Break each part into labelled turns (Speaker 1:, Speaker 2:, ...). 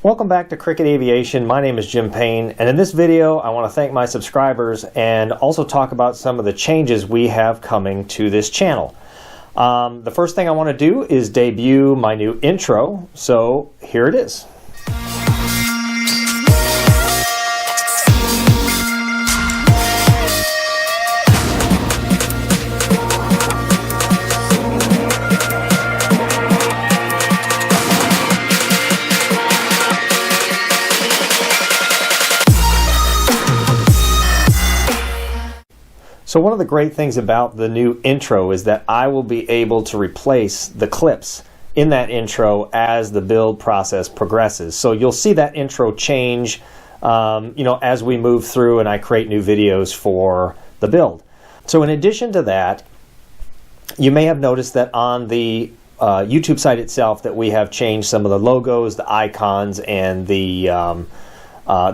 Speaker 1: Welcome back to Cricket Aviation. My name is Jim Payne, and in this video I want to thank my subscribers and also talk about some of the changes we have coming to this channel. The first thing I want to do is debut my new intro, so here it is. So one of the great things about the new intro is that I will be able to replace the clips in that intro as the build process progresses. So you'll see that intro change as we move through and I create new videos for the build. So in addition to that, you may have noticed that on the YouTube site itself that we have changed some of the logos, the icons, and the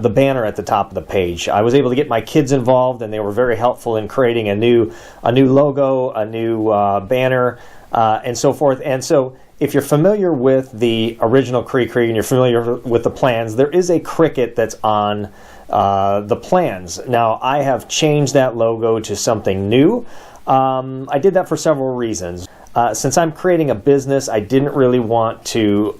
Speaker 1: banner at the top of the page. I was able to get my kids involved, and they were very helpful in creating a new logo, a new banner, and so forth. And so, if you're familiar with the original Cree and you're familiar with the plans, there is a cricket that's on the plans. Now, I have changed that logo to something new. I did that for several reasons. Since I'm creating a business, I didn't really want to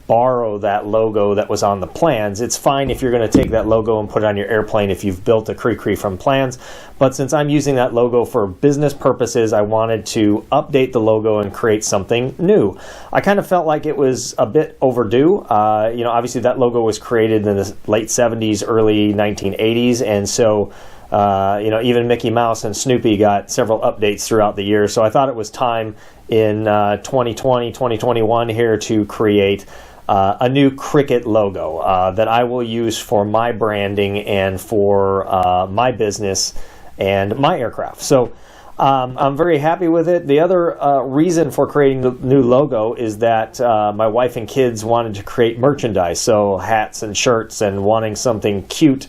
Speaker 1: borrow that logo that was on the plans. It's fine if you're going to take that logo and put it on your airplane if you've built a Cree from plans. But since I'm using that logo for business purposes, I wanted to update the logo and create something new. I kind of felt like it was a bit overdue. Obviously that logo was created in the late 70s, early 1980s, and so even Mickey Mouse and Snoopy got several updates throughout the year. So I thought it was time in 2020, 2021 here to create a new Cricket logo that I will use for my branding and for my business and my aircraft. So I'm very happy with it. The other reason for creating the new logo is that my wife and kids wanted to create merchandise, so hats and shirts, and wanting something cute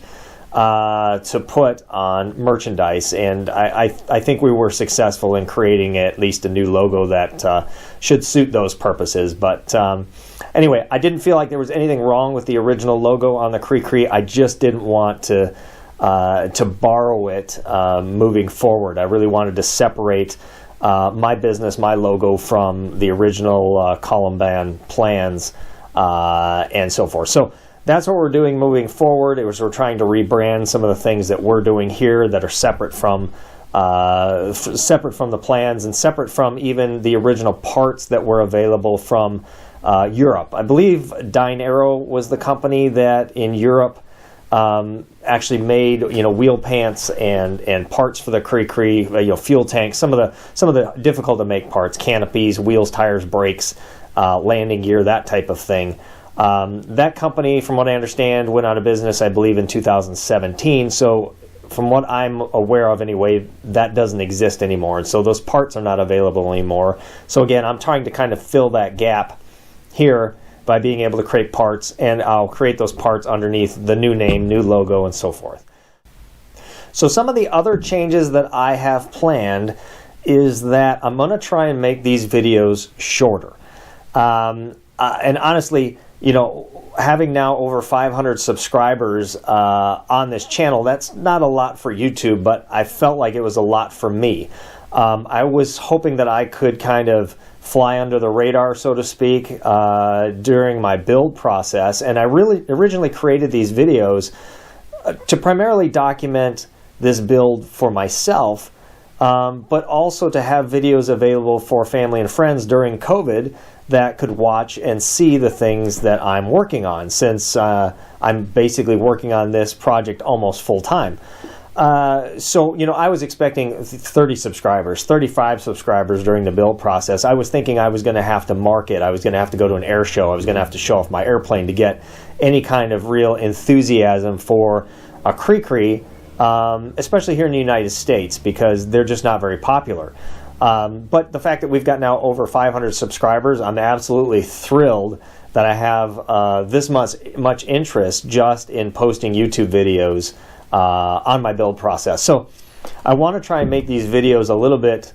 Speaker 1: to put on merchandise, and I think we were successful in creating at least a new logo that should suit those purposes. But anyway, I didn't feel like there was anything wrong with the original logo on the Cree. I just didn't want to borrow it moving forward. I really wanted to separate my business, my logo, from the original Columban plans and so forth. So that's what we're doing moving forward. We're trying to rebrand some of the things that we're doing here that are separate from the plans and separate from even the original parts that were available from Europe. I believe Dyne Aero was the company that in Europe actually made wheel pants and parts for the Cree, fuel tanks, some of the difficult to make parts, canopies, wheels, tires, brakes, landing gear, that type of thing. That company, from what I understand, went out of business, I believe, in 2017. So from what I'm aware of anyway, that doesn't exist anymore. And so those parts are not available anymore. So again, I'm trying to kind of fill that gap here by being able to create parts, and I'll create those parts underneath the new name, new logo, and so forth. So some of the other changes that I have planned is that I'm going to try and make these videos shorter. And honestly, having now over 500 subscribers on this channel, that's not a lot for YouTube, but I felt like it was a lot for me. I was hoping that I could kind of fly under the radar, so to speak, during my build process, and I really originally created these videos to primarily document this build for myself, but also to have videos available for family and friends during COVID that could watch and see the things that I'm working on, since I'm basically working on this project almost full time. So I was expecting 30 subscribers, 35 subscribers during the build process. I was thinking I was going to have to market. I was going to have to go to an air show. I was going to have to show off my airplane to get any kind of real enthusiasm for a Cree, especially here in the United States, because they're just not very popular. But the fact that we've got now over 500 subscribers, I'm absolutely thrilled that I have this much interest just in posting YouTube videos on my build process. So I want to try and make these videos a little bit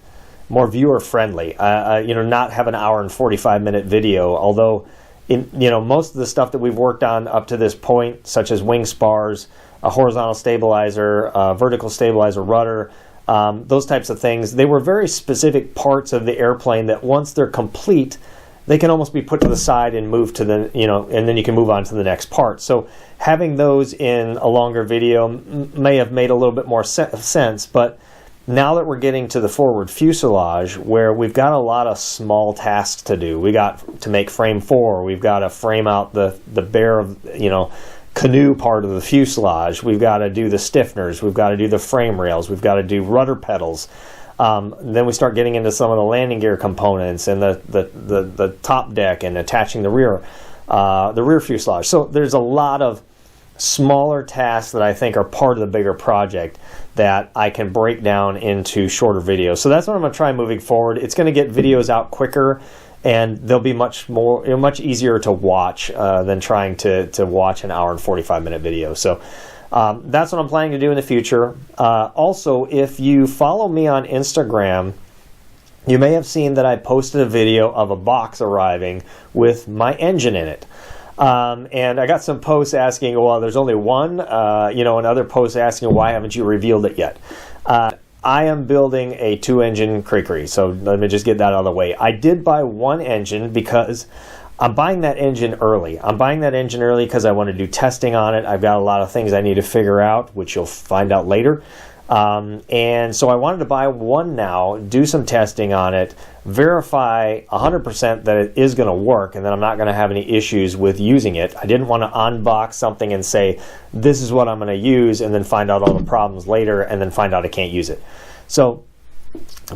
Speaker 1: more viewer friendly. Not have an hour and 45-minute video, although most of the stuff that we've worked on up to this point, such as wing spars, a horizontal stabilizer, a vertical stabilizer rudder, those types of things, they were very specific parts of the airplane that once they're complete, they can almost be put to the side and move to the, and then you can move on to the next part. So having those in a longer video may have made a little bit more sense, but now that we're getting to the forward fuselage, where we've got a lot of small tasks to do, we got to make frame 4, we've got to frame out the bare, canoe part of the fuselage, we've got to do the stiffeners, we've got to do the frame rails, we've got to do rudder pedals. Then we start getting into some of the landing gear components and the top deck and attaching the rear fuselage. So there's a lot of smaller tasks that I think are part of the bigger project that I can break down into shorter videos. So that's what I'm going to try moving forward. It's going to get videos out quicker, and they'll be much easier to watch than trying to watch an hour and 45-minute video. So that's what I'm planning to do in the future. Also, if you follow me on Instagram, you may have seen that I posted a video of a box arriving with my engine in it. And I got some posts asking, well, there's only one, and other posts asking, why haven't you revealed it yet? I am building a 2-engine Cricri, so let me just get that out of the way. I did buy one engine because I'm buying that engine early. I'm buying that engine early because I want to do testing on it. I've got a lot of things I need to figure out, which you'll find out later. And so I wanted to buy one now, do some testing on it, verify 100% that it is going to work, and that I'm not going to have any issues with using it. I didn't want to unbox something and say, this is what I'm going to use, and then find out all the problems later, and then find out I can't use it. So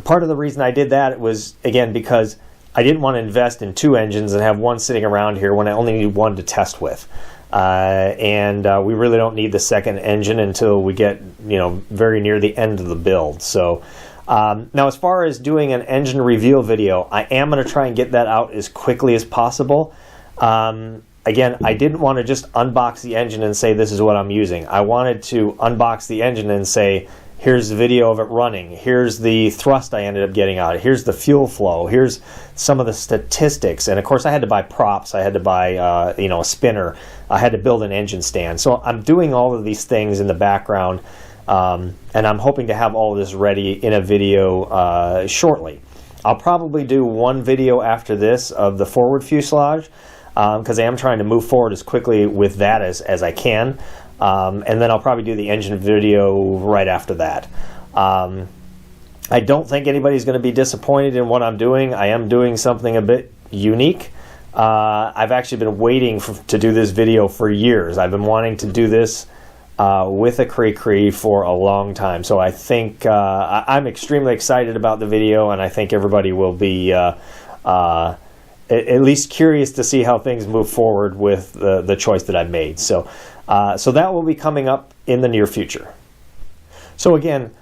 Speaker 1: part of the reason I did that was, again, because I didn't want to invest in 2 engines and have one sitting around here when I only need one to test with. And we really don't need the second engine until we get, very near the end of the build. So now, as far as doing an engine reveal video, I am going to try and get that out as quickly as possible. Again, I didn't want to just unbox the engine and say, this is what I'm using. I wanted to unbox the engine and say, here's the video of it running. Here's the thrust I ended up getting out. Here's the fuel flow. Here's some of the statistics. And of course, I had to buy props. I had to buy, a spinner. I had to build an engine stand. So I'm doing all of these things in the background, and I'm hoping to have all of this ready in a video shortly. I'll probably do one video after this of the forward fuselage, because I am trying to move forward as quickly with that as I can. And then I'll probably do the engine video right after that. I don't think anybody's going to be disappointed in what I'm doing. I am doing something a bit unique. I've actually been waiting to do this video for years. I've been wanting to do this with a Cricri for a long time. So I think I'm extremely excited about the video, and I think everybody will be at least curious to see how things move forward with the choice that I've made. So that will be coming up in the near future. So again,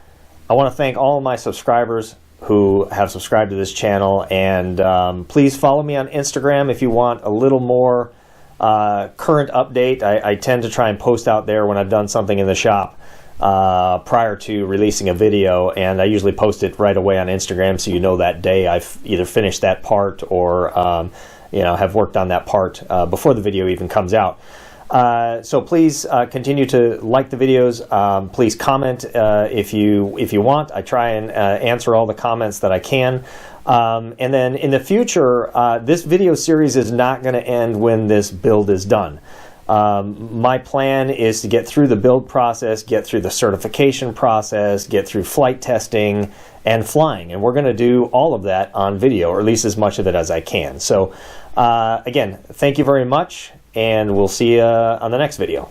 Speaker 1: I want to thank all of my subscribers who have subscribed to this channel, and please follow me on Instagram if you want a little more current update. I tend to try and post out there when I've done something in the shop prior to releasing a video, and I usually post it right away on Instagram, so you know that day I've either finished that part or have worked on that part before the video even comes out. So please continue to like the videos. Please comment if you want. I try and answer all the comments that I can. And then in the future, this video series is not going to end when this build is done. My plan is to get through the build process, get through the certification process, get through flight testing and flying. And we're going to do all of that on video, or at least as much of it as I can. So again, thank you very much, and we'll see you on the next video.